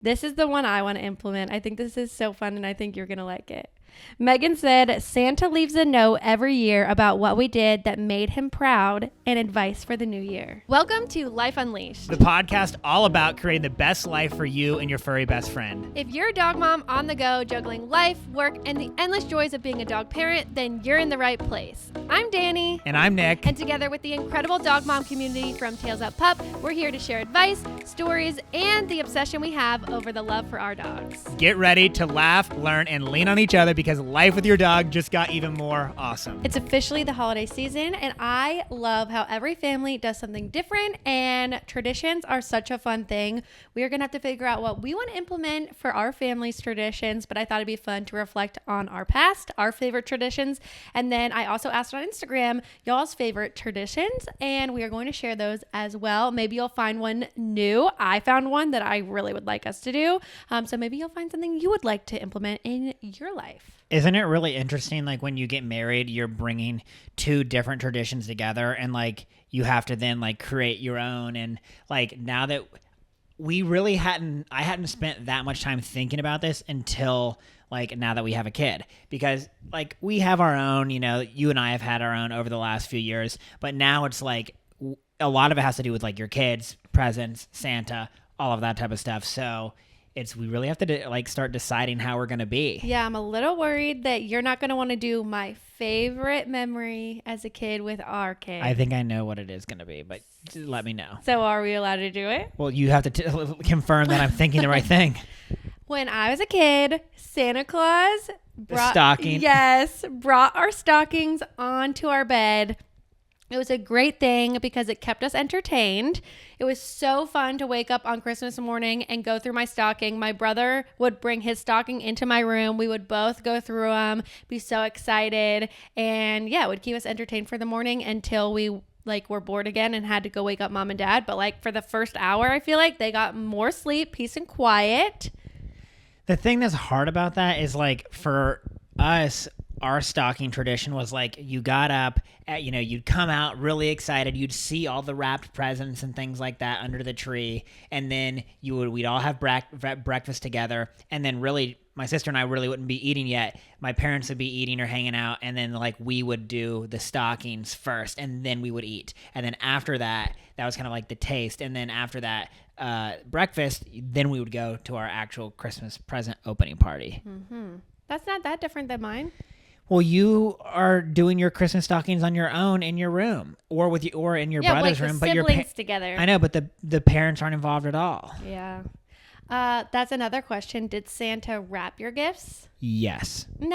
This is the one I want to implement. I think this is so fun and I think you're going to like it. Megan said, Santa leaves a note every year about what we did that made him proud and advice for the new year. Welcome to Life Unleashed, the podcast all about creating the best life for you and your furry best friend. If you're a dog mom on the go, juggling life, work, and the endless joys of being a dog parent, then you're in the right place. I'm Dani. And I'm Nick. And together with the incredible dog mom community from Tails Up Pup, we're here to share advice, stories, and the obsession we have over the love for our dogs. Get ready to laugh, learn, and lean on each other because life with your dog just got even more awesome. It's officially the holiday season, and I love how every family does something different, and traditions are such a fun thing. We are going to have to figure out what we want to implement for our family's traditions, but I thought it'd be fun to reflect on our past, our favorite traditions, and then I also asked on Instagram y'all's favorite traditions, and we are going to share those as well. Maybe you'll find one new. I found one that I really would like us to do, so maybe you'll find something you would like to implement in your life. Isn't it really interesting, like when you get married, you're bringing two different traditions together and like you have to then like create your own. And like now that I hadn't spent that much time thinking about this until like now that we have a kid, because like we have our own, you and I have had our own over the last few years, but now it's like a lot of it has to do with like your kids, presents, Santa, all of that type of stuff. So we really have to start deciding how we're going to be. Yeah, I'm a little worried that you're not going to want to do my favorite memory as a kid with our kid. I think I know what it is going to be, but let me know. So are we allowed to do it? Well, you have to confirm that I'm thinking the right thing. When I was a kid, Santa Claus brought our stockings onto our bed. It was a great thing because it kept us entertained. It was so fun to wake up on Christmas morning and go through my stocking. My brother would bring his stocking into my room. We would both go through them, be so excited. And yeah, it would keep us entertained for the morning until we were bored again and had to go wake up mom and dad. But for the first hour, I feel like they got more sleep, peace and quiet. The thing that's hard about that is for us, our stocking tradition was you got up, you'd come out really excited. You'd see all the wrapped presents and things like that under the tree. And then we'd all have breakfast together. And then really, my sister and I really wouldn't be eating yet. My parents would be eating or hanging out. And then we would do the stockings first and then we would eat. And then after that, that was kind of the taste. And then after that, breakfast, then we would go to our actual Christmas present opening party. Mm-hmm. That's not that different than mine. Well, you are doing your Christmas stockings on your own in your room, or in your brother's room. But your siblings together. I know, but the parents aren't involved at all. Yeah, that's another question. Did Santa wrap your gifts? Yes. No.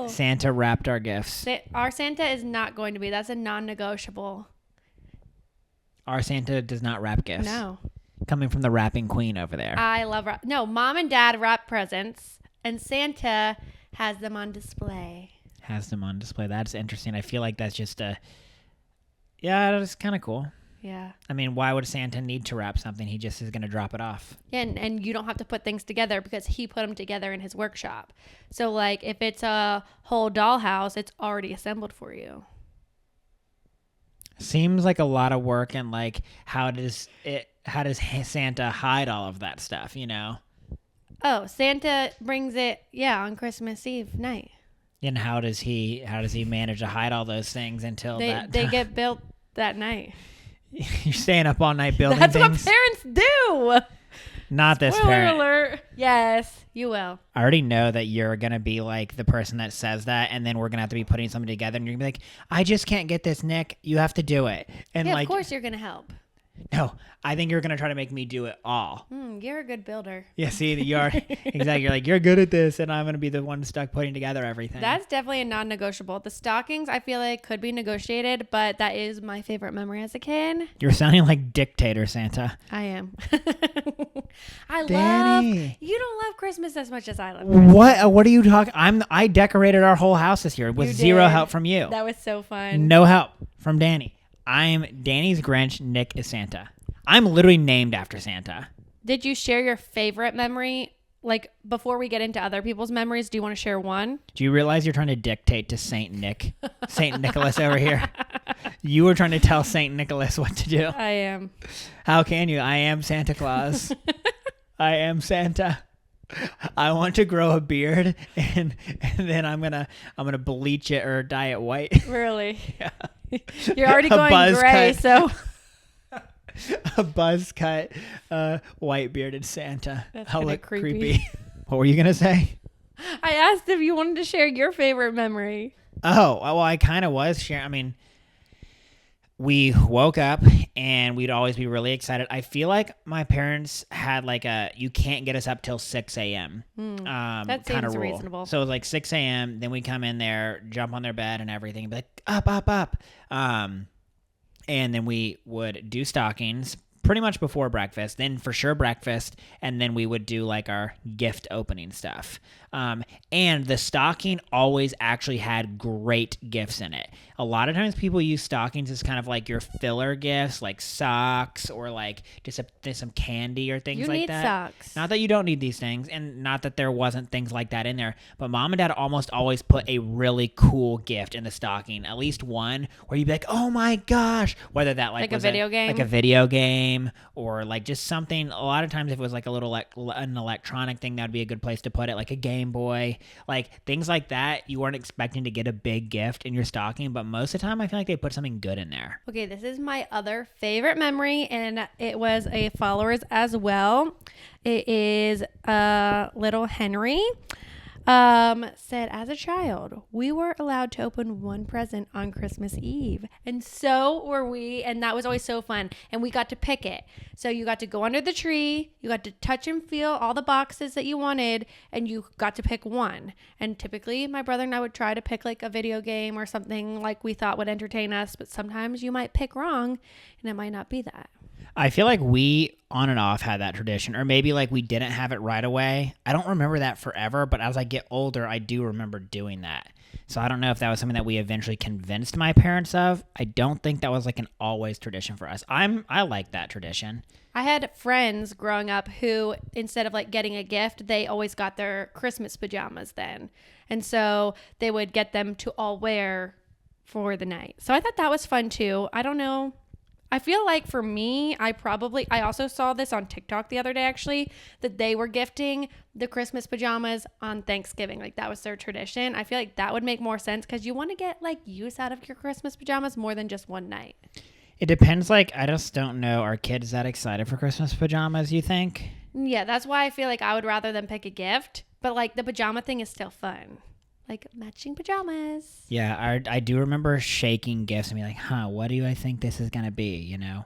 Santa wrapped our gifts. Our Santa is not going to be. That's a non-negotiable. Our Santa does not wrap gifts. No. Coming from the wrapping queen over there. I love No, mom and dad wrap presents, and Santa has them on display. That's interesting. I feel like that's just that's kind of cool. Yeah. I mean, why would Santa need to wrap something? He just is going to drop it off. Yeah, and you don't have to put things together because he put them together in his workshop. So if it's a whole dollhouse, it's already assembled for you. Seems like a lot of work, and how does Santa hide all of that stuff, Oh, Santa brings it, on Christmas Eve night. And how does he manage to hide all those things until they get built that night? You're staying up all night building That's things? That's what parents do. Not this Spoiler parent. alert. Yes, you will. I already know that you're going to be the person that says that, and then we're going to have to be putting something together, and you're going to be I just can't get this, Nick. You have to do it. And of course you're going to help. No, I think you're going to try to make me do it all. You're a good builder. Yeah, see, you are. Exactly. You're you're good at this, and I'm going to be the one stuck putting together everything. That's definitely a non-negotiable. The stockings, I feel could be negotiated, but that is my favorite memory as a kid. You're sounding like dictator Santa. I am. Dani. You don't love Christmas as much as I love Christmas. What are you talking? I decorated our whole house this year with zero help from you. That was so fun. No help from Dani. I'm Dani's Grinch. Nick is Santa. I'm literally named after Santa. Did you share your favorite memory? Before we get into other people's memories, do you want to share one? Do you realize you're trying to dictate to Saint Nick? Saint Nicholas over here. You were trying to tell St. Nicholas what to do. I am. How can you? I am Santa Claus. I am Santa. I want to grow a beard and then I'm gonna bleach it or dye it white. Really? Yeah. You're already going gray, so a buzz cut, white bearded Santa. That's How kinda creepy. What were you gonna say? I asked if you wanted to share your favorite memory. Oh, well, I kind of was sharing. I mean, we woke up and we'd always be really excited. I feel like my parents had like you can't get us up till 6 a.m. That seems reasonable. So it was like 6 a.m. Then we come in there, jump on their bed and everything, and be like, up, up, up. And then we would do stockings pretty much before breakfast, then for sure breakfast, and then we would do like our gift opening stuff. And the stocking always actually had great gifts in it. A lot of times people use stockings as kind of like your filler gifts, like socks or like just some candy or things like that. You need socks. Not that you don't need these things, and not that there wasn't things like that in there, but Mom and Dad almost always put a really cool gift in the stocking, at least one where you'd be like, oh my gosh, whether that like a video game? Like a video game or like just something. A lot of times if it was like a little like an electronic thing, that would be a good place to put it, like a Game Boy, like things like that. You weren't expecting to get a big gift in your stocking, but most of the time I feel like they put something good in there. Okay, this is my other favorite memory, and it was a follower's as well. It is little Henry. Said, as a child, we were allowed to open one present on Christmas Eve. And so were we. And that was always so fun. And we got to pick it. So you got to go under the tree. You got to touch and feel all the boxes that you wanted. And you got to pick one. And typically my brother and I would try to pick like a video game or something like we thought would entertain us. But sometimes you might pick wrong and it might not be that. I feel like we on and off had that tradition, or maybe like we didn't have it right away. I don't remember that forever, but as I get older, I do remember doing that. So I don't know if that was something that we eventually convinced my parents of. I don't think that was like an always tradition for us. I like that tradition. I had friends growing up who, instead of like getting a gift, they always got their Christmas pajamas then. And so they would get them to all wear for the night. So I thought that was fun too. I don't know. I feel like for me, I also saw this on TikTok the other day, actually, that they were gifting the Christmas pajamas on Thanksgiving. Like that was their tradition. I feel like that would make more sense because you want to get like use out of your Christmas pajamas more than just one night. It depends. Like, I just don't know. Are kids that excited for Christmas pajamas, you think? Yeah, that's why I feel like I would rather than pick a gift. But like the pajama thing is still fun. Like matching pajamas. Yeah, I do remember shaking gifts and be like, what do I think this is going to be, you know?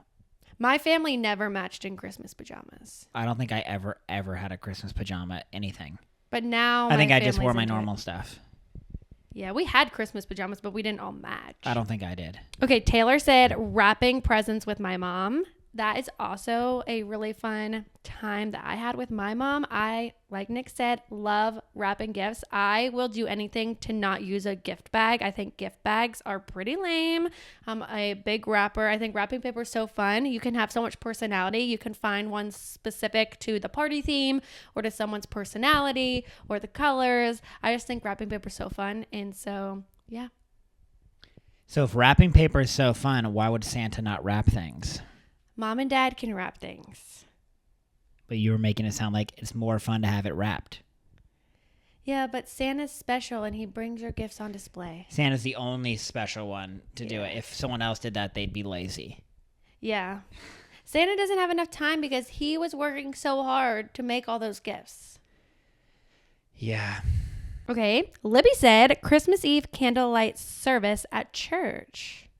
My family never matched in Christmas pajamas. I don't think I ever had a Christmas pajama, anything. But now I think I just wore my normal stuff. Yeah, we had Christmas pajamas, but we didn't all match. I don't think I did. Okay, Taylor said wrapping presents with my mom. That is also a really fun time that I had with my mom. I, like Nick said, love wrapping gifts. I will do anything to not use a gift bag. I think gift bags are pretty lame. I'm a big wrapper. I think wrapping paper is so fun. You can have so much personality. You can find one specific to the party theme or to someone's personality or the colors. I just think wrapping paper is so fun. And so, yeah. So if wrapping paper is so fun, why would Santa not wrap things? Mom and Dad can wrap things. But you were making it sound like it's more fun to have it wrapped. Yeah, but Santa's special and he brings your gifts on display. Santa's the only special one to do it. If someone else did that, they'd be lazy. Yeah. Santa doesn't have enough time because he was working so hard to make all those gifts. Yeah. Okay. Libby said Christmas Eve candlelight service at church.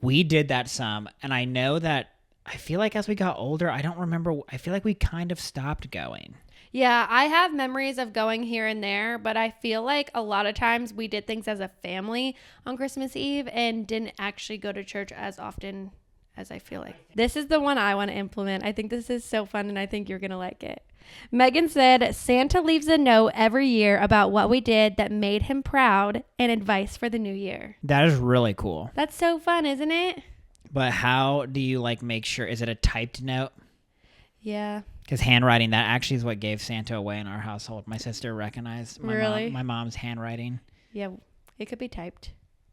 We did that some, and I know that I feel like as we got older, I don't remember. I feel like we kind of stopped going. Yeah, I have memories of going here and there, but I feel like a lot of times we did things as a family on Christmas Eve and didn't actually go to church as often as I feel like. This is the one I want to implement. I think this is so fun, and I think you're going to like it. Megan said, Santa leaves a note every year about what we did that made him proud and advice for the new year. That is really cool. That's so fun, isn't it? But how do you like make sure? Is it a typed note? Yeah. Because handwriting, that actually is what gave Santa away in our household. My sister recognized Really? my mom's handwriting. Yeah, it could be typed.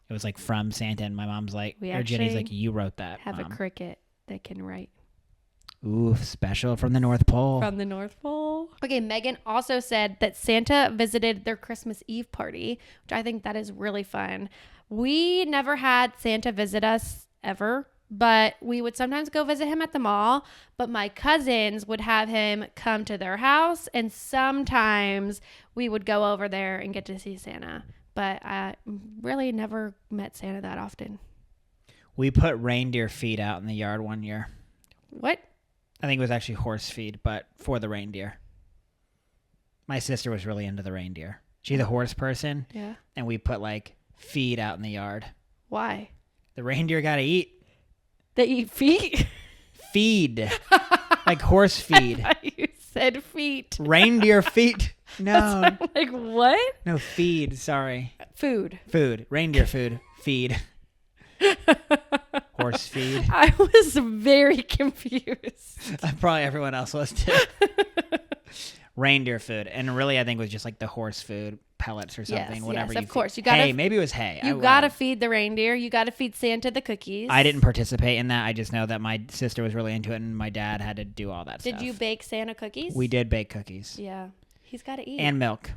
It was like from Santa, and my mom's like, or Jenny's like, you wrote that. Have Mom. a cricket that can write. Ooh, special from the North Pole. From the North Pole. Okay, Megan also said that Santa visited their Christmas Eve party, which I think that is really fun. We never had Santa visit us ever, but we would sometimes go visit him at the mall. But my cousins would have him come to their house, and sometimes we would go over there and get to see Santa. But I really never met Santa that often. We put reindeer feed out in the yard one year. What? I think it was actually horse feed, but for the reindeer. My sister was really into the reindeer. She's a horse person. Yeah. And we put like feed out in the yard. Why? The reindeer got to eat. They eat feet? Feed. Like horse feed. I thought you said feet. Reindeer feet. No. Like what? No, feed. Sorry. Food. Food. Reindeer food. Feed. Horse feed. I was very confused. Probably everyone else was too. Reindeer food. And really, I think it was just like the horse food, pellets or something. Yes, whatever. Of course. You gotta, hay. Maybe it was hay. You got to feed the reindeer. You got to feed Santa the cookies. I didn't participate in that. I just know that my sister was really into it and my dad had to do all that stuff. Did you bake Santa cookies? We did bake cookies. Yeah. He's got to eat. And milk.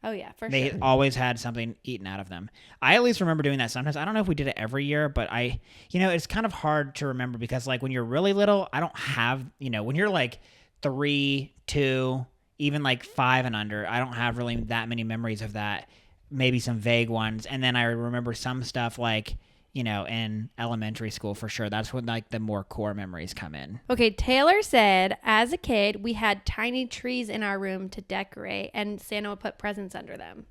Oh, yeah, for sure. They always had something eaten out of them. I at least remember doing that sometimes. I don't know if we did it every year, but it's kind of hard to remember because like when you're really little, I don't have, when you're like 3, 2, even like 5 and under, I don't have really that many memories of that. Maybe some vague ones. And then I remember some stuff like, in elementary school for sure. That's when like the more core memories come in. Okay, Taylor said, as a kid, we had tiny trees in our room to decorate and Santa would put presents under them.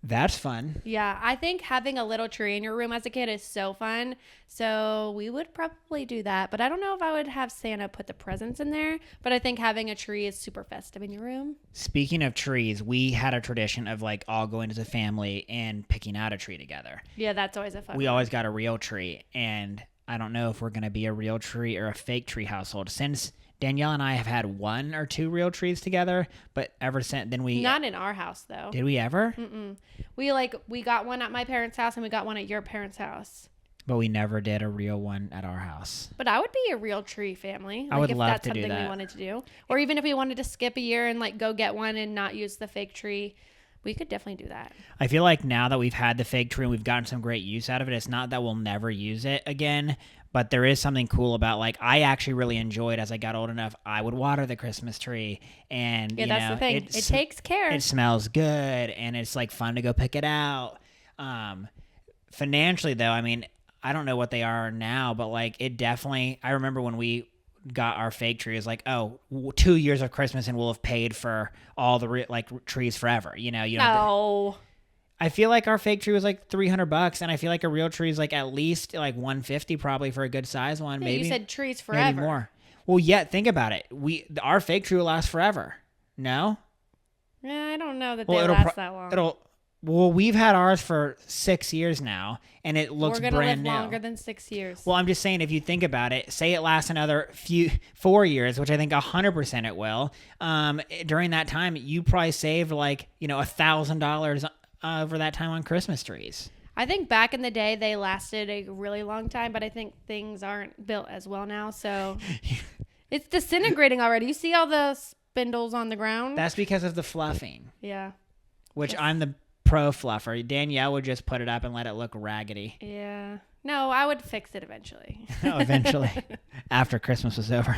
That's fun. Yeah, I think having a little tree in your room as a kid is so fun. So we would probably do that. But I don't know if I would have Santa put the presents in there. But I think having a tree is super festive in your room. Speaking of trees, we had a tradition of like all going as a family and picking out a tree together. Yeah, that's always a fun one. Always got a real tree. And I don't know if we're going to be a real tree or a fake tree household. Since Danielle and I have had 1 or 2 real trees together, but ever since then we... Not in our house, though. Did we ever? Mm-mm. We got one at my parents' house and we got one at your parents' house. But we never did a real one at our house. But I would be a real tree family. I would love to do that. If that's something we wanted to do. Or even if we wanted to skip a year and like go get one and not use the fake tree, we could definitely do that. I feel like now that we've had the fake tree and we've gotten some great use out of it, it's not that we'll never use it again. But there is something cool about, like, I actually really enjoyed as I got old enough, I would water the Christmas tree. And, that's the thing. It takes care. It smells good, and it's, like, fun to go pick it out. Financially, though, I mean, I don't know what they are now, but, like, it definitely, I remember when we got our fake tree, it was like, 2 years of Christmas, and we'll have paid for all the, trees forever. No. I feel like our fake tree was like $300, and I feel like a real tree is like at least like $150 probably for a good size one. Yeah, maybe you said trees forever. Maybe more. Well, yeah. Think about it. Our fake tree will last forever. No. Yeah, I don't know that they last that long. Well, we've had ours for 6 years now, and it looks brand new. We're gonna live longer than 6 years. Well, I'm just saying, if you think about it, say it lasts another 4 years, which I think 100% it will. During that time, you probably saved like $1,000. Over that time on Christmas trees. I think back in the day they lasted a really long time, but I think things aren't built as well now, so it's disintegrating already. You see all the spindles on the ground? That's because of the fluffing. Yeah. Which I'm the pro fluffer. Danielle would just put it up and let it look raggedy. Yeah. No, I would fix it eventually. Eventually. After Christmas was over.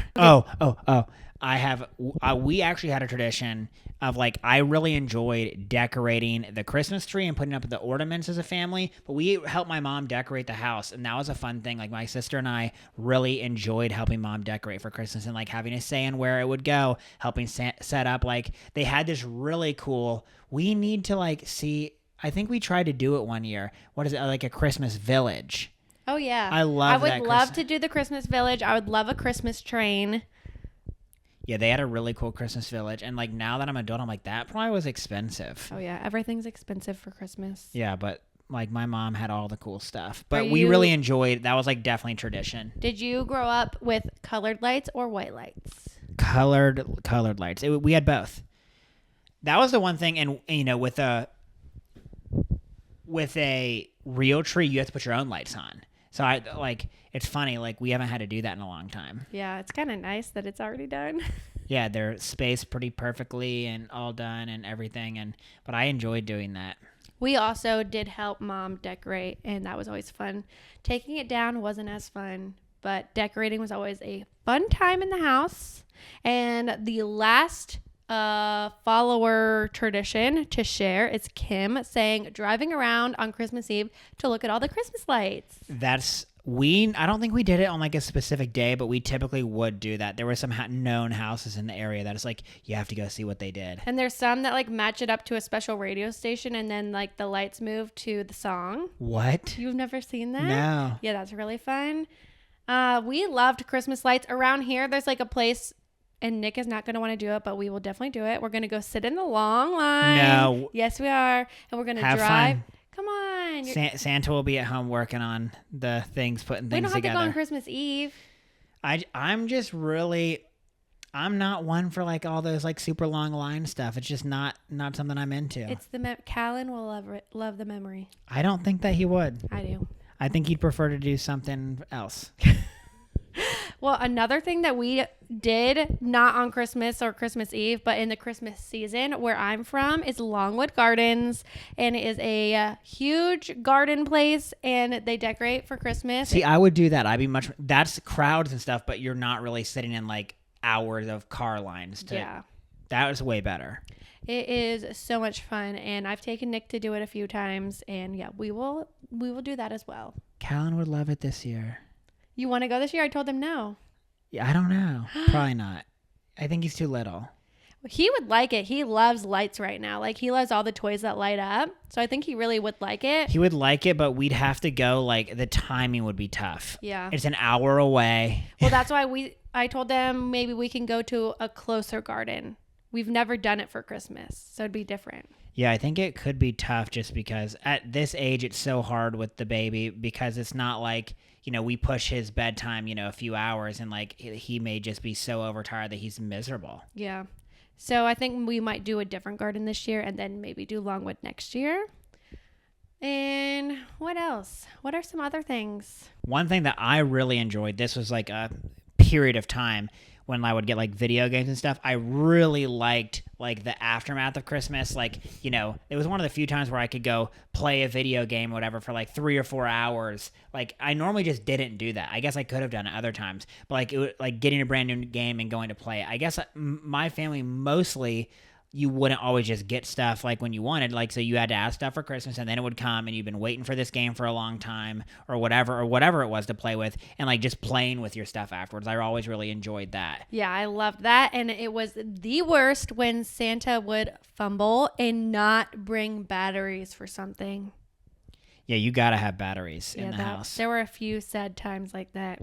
We actually had a tradition of like, I really enjoyed decorating the Christmas tree and putting up the ornaments as a family, but we helped my mom decorate the house, and that was a fun thing. Like, my sister and I really enjoyed helping mom decorate for Christmas and like having a say in where it would go, helping set up. Like, they had this really cool, we need to like see, I think we tried to do it one year. What is it? Like a Christmas village. Oh yeah. I would love to do the Christmas village. I would love a Christmas train. Yeah, they had a really cool Christmas village. And like, now that I'm an adult, I'm like, that probably was expensive. Oh yeah, everything's expensive for Christmas. Yeah, but like, my mom had all the cool stuff. But we really enjoyed, that was like definitely tradition. Did you grow up with colored lights or white lights? Colored lights. We had both. That was the one thing, and with a real tree, you have to put your own lights on. So it's funny, like we haven't had to do that in a long time. Yeah, it's kind of nice that it's already done. Yeah, they're spaced pretty perfectly and all done and everything, but I enjoyed doing that. We also did help Mom decorate, and that was always fun. Taking it down wasn't as fun, but decorating was always a fun time in the house. And the last follower tradition to share is Kim saying driving around on Christmas Eve to look at all the Christmas lights. I don't think we did it on like a specific day, but we typically would do that. There were some known houses in the area that it's like, you have to go see what they did. And there's some that like match it up to a special radio station and then like the lights move to the song. What? You've never seen that? No. Yeah, that's really fun. We loved Christmas lights. Around here, there's like a place, and Nick is not going to want to do it, but we will definitely do it. We're going to go sit in the long line. No. Yes, we are. And we're going to drive. Fun. Come on. Santa will be at home working on the things, putting things together. We don't have to go on Christmas Eve. I'm not one for like all those like super long line stuff. It's just not something I'm into. It's Callan will love the memory. I don't think that he would. I do. I think he'd prefer to do something else. Well, another thing that we did, not on Christmas or Christmas Eve, but in the Christmas season where I'm from, is Longwood Gardens. And it is a huge garden place, and they decorate for Christmas. See, I would do that. That's crowds and stuff, but you're not really sitting in like hours of car lines. Yeah. That was way better. It is so much fun, and I've taken Nick to do it a few times, and yeah, we will do that as well. Callan would love it this year. You want to go this year? I told him no. Yeah, I don't know. Probably not. I think he's too little. He would like it. He loves lights right now. Like, he loves all the toys that light up. So I think he really would like it. He would like it, but we'd have to go, like, the timing would be tough. Yeah. It's an hour away. Well, that's why I told them maybe we can go to a closer garden. We've never done it for Christmas, so it'd be different. Yeah, I think it could be tough just because at this age, it's so hard with the baby because it's not like, we push his bedtime, a few hours and like he may just be so overtired that he's miserable. Yeah. So I think we might do a different garden this year and then maybe do Longwood next year. And what else? What are some other things? One thing that I really enjoyed, this was like a period of time when I would get like video games and stuff. I really liked like the aftermath of Christmas. Like, it was one of the few times where I could go play a video game or whatever for like 3 or 4 hours. Like, I normally just didn't do that. I guess I could have done it other times, but like getting a brand new game and going to play it. I guess my family mostly, you wouldn't always just get stuff like when you wanted, like, so you had to ask stuff for Christmas and then it would come and you've been waiting for this game for a long time or whatever it was to play with, and like just playing with your stuff afterwards. I always really enjoyed that. Yeah, I loved that. And it was the worst when Santa would fumble and not bring batteries for something. Yeah, you got to have batteries in the house. There were a few sad times like that.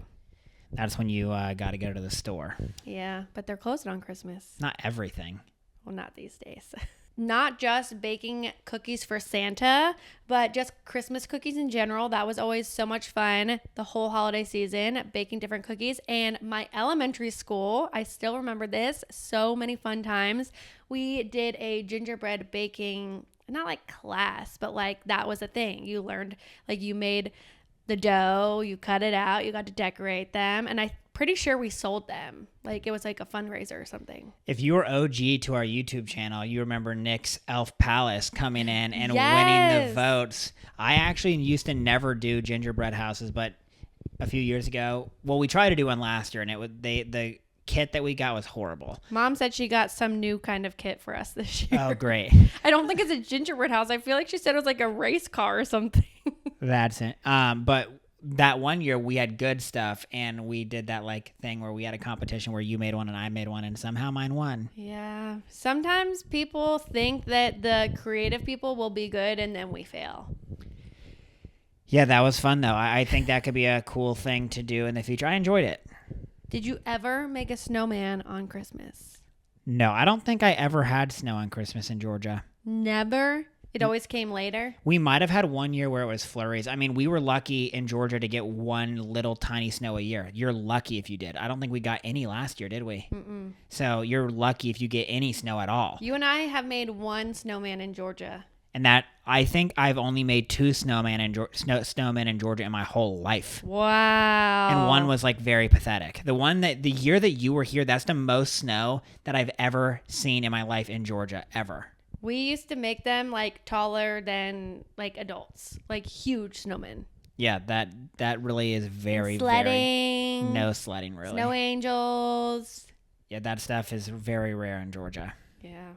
That's when you got to go to the store. Yeah, but they're closed on Christmas. Not everything. Well, not these days. Not just baking cookies for Santa, but just Christmas cookies in general. That was always so much fun the whole holiday season, baking different cookies. And my elementary school, I still remember this, so many fun times. We did a gingerbread baking, not like class, but like that was a thing. You learned, like you made the dough, you cut it out, you got to decorate them, and I'm pretty sure we sold them. Like it was like a fundraiser or something. If you were OG to our YouTube channel, you remember Nick's Elf Palace coming in and Yes. winning the votes. I actually used to never do gingerbread houses, but a few years ago, well, we tried to do one last year, and the kit that we got was horrible. Mom said she got some new kind of kit for us this year. Oh, great. I don't think it's a gingerbread house. I feel like she said it was like a race car or something. That's it. But that one year we had good stuff, and we did that like thing where we had a competition where you made one and I made one, and somehow mine won. Yeah. Sometimes people think that the creative people will be good and then we fail. Yeah, that was fun though. I think that could be a cool thing to do in the future. I enjoyed it. Did you ever make a snowman on Christmas? No, I don't think I ever had snow on Christmas in Georgia. Never? It always came later? We might have had one year where it was flurries. I mean, we were lucky in Georgia to get one little tiny snow a year. You're lucky if you did. I don't think we got any last year, did we? So you're lucky if you get any snow at all. You and I have made one snowman in Georgia. And that I think I've only made 2 snowmen in Georgia in my whole life. Wow. And one was like very pathetic. The year that you were here, that's the most snow that I've ever seen in my life in Georgia, ever. We used to make them like taller than like adults, like huge snowmen. Yeah, that really is very, sledding, very no sledding really. Snow angels. Yeah, that stuff is very rare in Georgia. Yeah.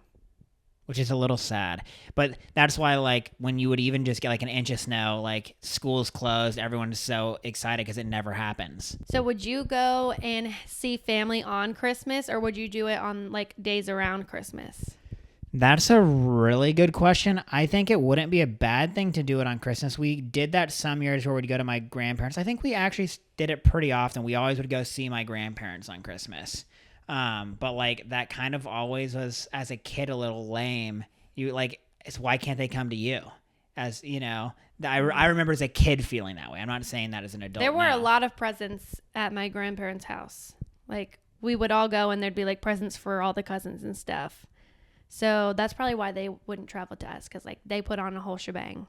Which is a little sad. But that's why, like, when you would even just get like an inch of snow, like school's closed, everyone's so excited because it never happens. So would you go and see family on Christmas, or would you do it on like days around Christmas? That's a really good question. I think it wouldn't be a bad thing to do it on Christmas. We did that some years where we'd go to my grandparents. I think we actually did it pretty often. We always would go see my grandparents on Christmas. But like that kind of always was, as a kid, a little lame. You like, it's why can't they come to you? As you know, I remember as a kid feeling that way. I'm not saying that as an adult. There were now. a lot of presents at my grandparents' house. Like we would all go and there'd be like presents for all the cousins and stuff. So that's probably why they wouldn't travel to us, because like they put on a whole shebang.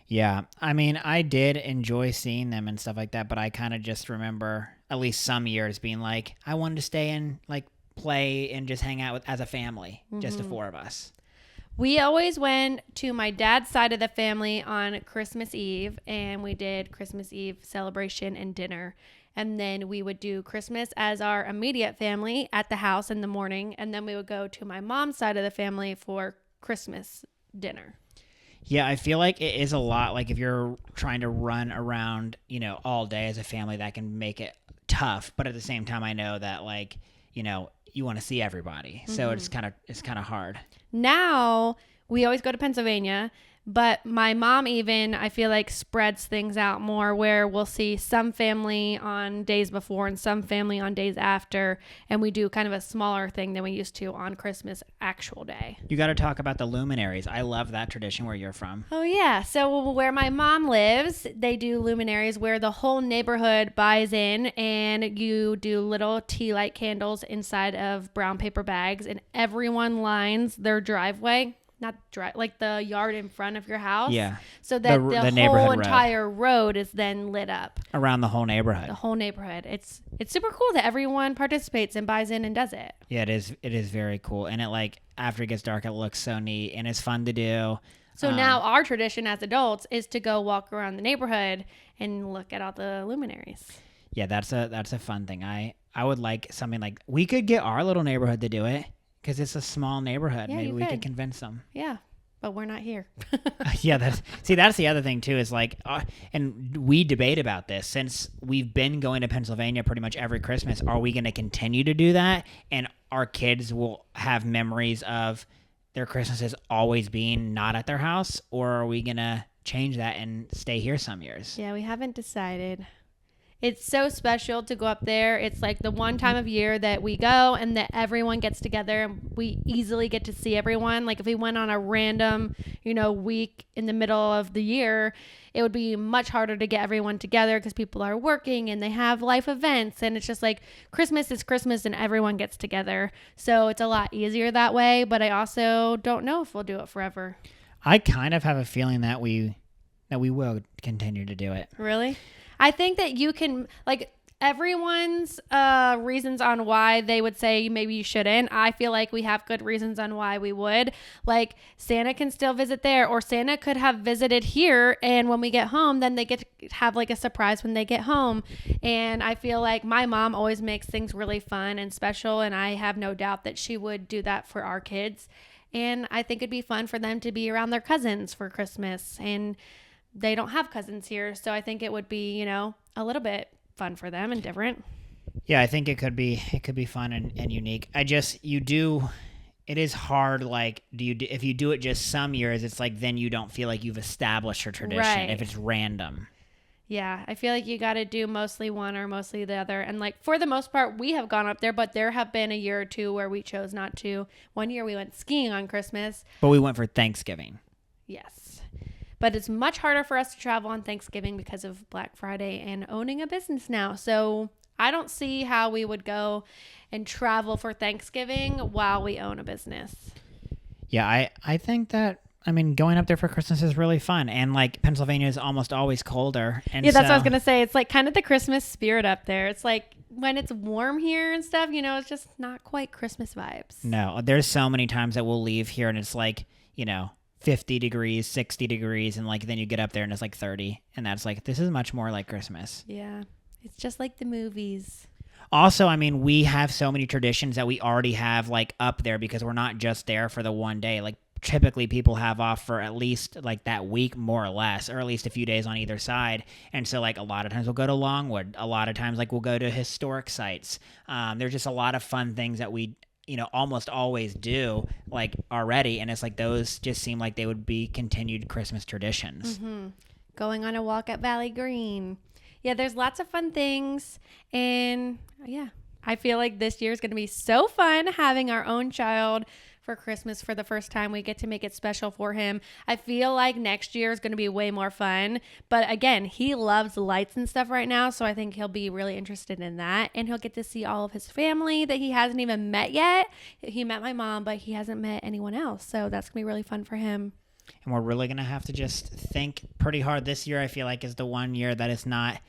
Yeah, I mean, I did enjoy seeing them and stuff like that, but I kind of just remember at least some years being like, I wanted to stay and like play and just hang out with as a family, just the 4 of us. We always went to my dad's side of the family on Christmas Eve, and we did Christmas Eve celebration and dinner. And then we would do Christmas as our immediate family at the house in the morning, and then we would go to my mom's side of the family for Christmas dinner. Yeah, I feel like it is a lot. Like if you're trying to run around, you know, all day as a family, that can make it tough. But at the same time, I know that like, you know, you want to see everybody. So it's kind of hard. Now we always go to Pennsylvania, but my mom even, I feel like, spreads things out more, where we'll see some family on days before and some family on days after, and we do kind of a smaller thing than we used to on Christmas actual day. You got to talk about the luminaries. I love that tradition where you're from. Oh yeah, so where my mom lives, they do luminaries where the whole neighborhood buys in, and you do little tea light candles inside of brown paper bags, and everyone lines their driveway. Like the yard in front of your house. Yeah. So that the whole entire road is then lit up. Around the whole neighborhood. The whole neighborhood. It's super cool that everyone participates and buys in and does it. Yeah, it is. It is very cool. And it like, after it gets dark, it looks so neat and it's fun to do. So now our tradition as adults is to go walk around the neighborhood and look at all the luminaries. Yeah, that's a fun thing. I would like something like, we could get our little neighborhood to do it. Because it's a small neighborhood. Yeah, maybe we could convince them. Yeah, but we're not here. Yeah, that's the other thing too, is like, and we debate about this since we've been going to Pennsylvania pretty much every Christmas. Are we going to continue to do that? And our kids will have memories of their Christmases always being not at their house? Or are we going to change that and stay here some years? Yeah, we haven't decided. It's so special to go up there. It's like the one time of year that we go and that everyone gets together and we easily get to see everyone. Like if we went on a random, week in the middle of the year, it would be much harder to get everyone together because people are working and they have life events. And it's just like Christmas is Christmas and everyone gets together. So it's a lot easier that way. But I also don't know if we'll do it forever. I kind of have a feeling that we will continue to do it. Really? I think that you can, like, everyone's reasons on why they would say maybe you shouldn't. I feel like we have good reasons on why we would. Like, Santa can still visit there, or Santa could have visited here, and when we get home, then they get to have, like, a surprise when they get home. And I feel like my mom always makes things really fun and special, and I have no doubt that she would do that for our kids. And I think it'd be fun for them to be around their cousins for Christmas, and they don't have cousins here, so I think it would be, a little bit fun for them and different. Yeah, I think it could be fun and unique. It is hard, like, if you do it just some years, it's like then you don't feel like you've established a tradition, right, if it's random. Yeah, I feel like you got to do mostly one or mostly the other. And like for the most part, we have gone up there, but there have been a year or two where we chose not to. One year we went skiing on Christmas. But we went for Thanksgiving. Yes. But it's much harder for us to travel on Thanksgiving because of Black Friday and owning a business now. So I don't see how we would go and travel for Thanksgiving while we own a business. Yeah, I think that I mean, going up there for Christmas is really fun. And like Pennsylvania is almost always colder. And yeah, that's what I was going to say. It's like kind of the Christmas spirit up there. It's like when it's warm here and stuff, you know, it's just not quite Christmas vibes. No, there's so many times that we'll leave here and it's like, you know, 50 degrees, 60 degrees. And like then you get up there and it's like 30. And that's like, this is much more like Christmas. Yeah. It's just like the movies. Also, I mean, we have so many traditions that we already have like up there because we're not just there for the one day. Like typically people have off for at least like that week more or less, or at least a few days on either side. And so like a lot of times we'll go to Longwood. A lot of times like we'll go to historic sites. There's just a lot of fun things that we, you know, almost always do like already. And it's like those just seem like they would be continued Christmas traditions. Mm-hmm. Going on a walk at Valley Green. Yeah, there's lots of fun things. And yeah, I feel like this year is going to be so fun having our own child for Christmas for the first time. We get to make it special for him. I feel like next year is going to be way more fun. But again, he loves lights and stuff right now. So I think he'll be really interested in that. And he'll get to see all of his family that he hasn't even met yet. He met my mom, but he hasn't met anyone else. So that's going to be really fun for him. And we're really going to have to just think pretty hard. This year, I feel like, is the one year that it's not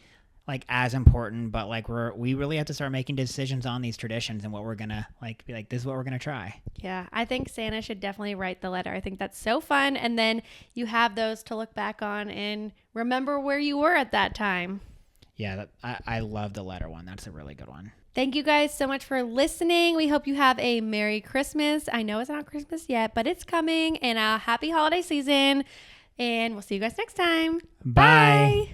like as important, but like we really have to start making decisions on these traditions and what we're going to like be like, this is what we're going to try. Yeah, I think Santa should definitely write the letter. I think that's so fun. And then you have those to look back on and remember where you were at that time. Yeah, I love the letter one. That's a really good one. Thank you guys so much for listening. We hope you have a Merry Christmas. I know it's not Christmas yet, but it's coming. And a happy holiday season. And we'll see you guys next time. Bye. Bye.